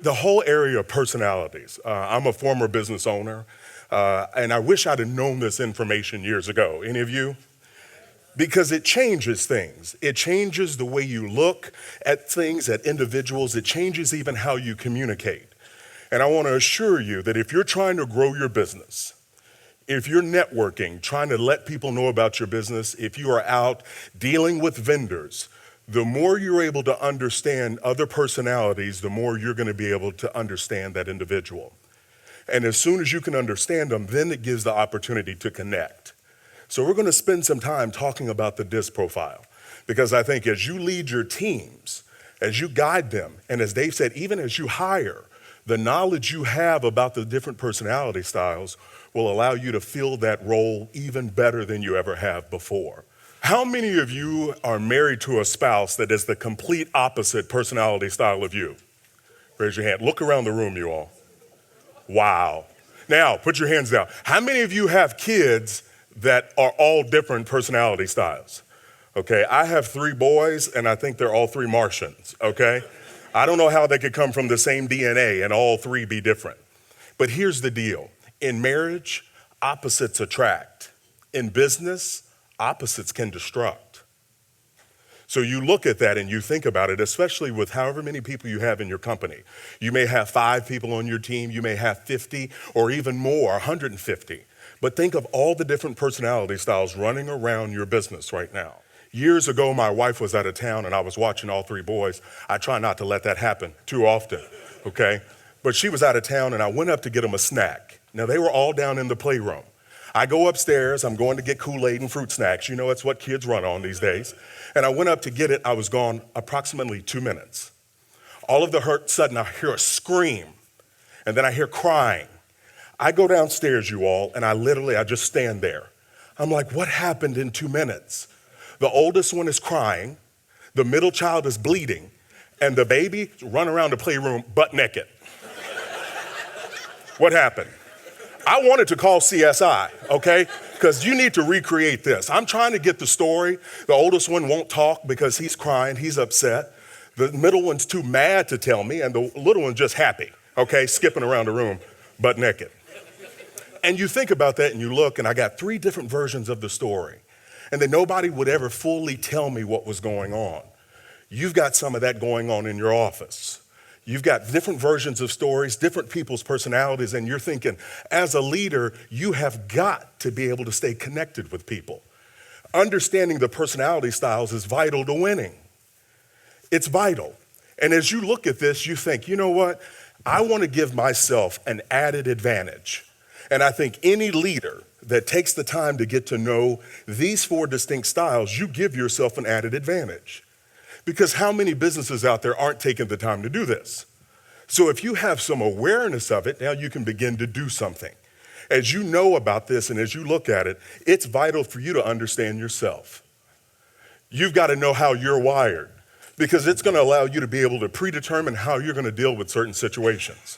the whole area of personalities. I'm a former business owner, and I wish I'd have known this information years ago. Any of you? Because it changes things. It changes the way you look at things, at individuals. It changes even how you communicate. And I want to assure you that if you're trying to grow your business, if you're networking, trying to let people know about your business, if you are out dealing with vendors, the more you're able to understand other personalities, the more you're going to be able to understand that individual. And as soon as you can understand them, then it gives the opportunity to connect. So we're going to spend some time talking about the DISC profile, because I think as you lead your teams, as you guide them, and as Dave said, even as you hire, the knowledge you have about the different personality styles will allow you to fill that role even better than you ever have before. How many of you are married to a spouse that is the complete opposite personality style of you? Raise your hand. Look around the room, you all. Wow. Now, put your hands down. How many of you have kids that are all different personality styles? Okay, I have 3 boys, and I think they're all 3 Martians, okay? I don't know how they could come from the same DNA and all 3 be different. But here's the deal. In marriage, opposites attract. In business, opposites can destruct. So you look at that and you think about it, especially with however many people you have in your company. You may have 5 people on your team, you may have 50 or even more, 150. But think of all the different personality styles running around your business right now. Years ago, my wife was out of town and I was watching all 3 boys. I try not to let that happen too often, okay? But she was out of town and I went up to get them a snack. Now, they were all down in the playroom. I go upstairs, I'm going to get Kool-Aid and fruit snacks. You know, it's what kids run on these days. And I went up to get it. I was gone approximately 2 minutes. All of a sudden, I hear a scream, and then I hear crying. I go downstairs, you all, and I just stand there. I'm like, what happened in 2 minutes? The oldest one is crying, the middle child is bleeding, and the baby run around the playroom butt naked. What happened? I wanted to call CSI, okay? Because you need to recreate this. I'm trying to get the story. The oldest one won't talk because he's crying, he's upset. The middle one's too mad to tell me, and the little one's just happy, okay? Skipping around the room, butt naked. And you think about that and you look, and I got 3 different versions of the story. And then nobody would ever fully tell me what was going on. You've got some of that going on in your office. You've got different versions of stories, different people's personalities, and you're thinking, as a leader, you have got to be able to stay connected with people. Understanding the personality styles is vital to winning. It's vital. And as you look at this, you think, you know what? I want to give myself an added advantage. And I think any leader that takes the time to get to know these 4 distinct styles, you give yourself an added advantage. Because how many businesses out there aren't taking the time to do this? So if you have some awareness of it, now you can begin to do something. As you know about this and as you look at it, it's vital for you to understand yourself. You've got to know how you're wired, because it's going to allow you to be able to predetermine how you're going to deal with certain situations.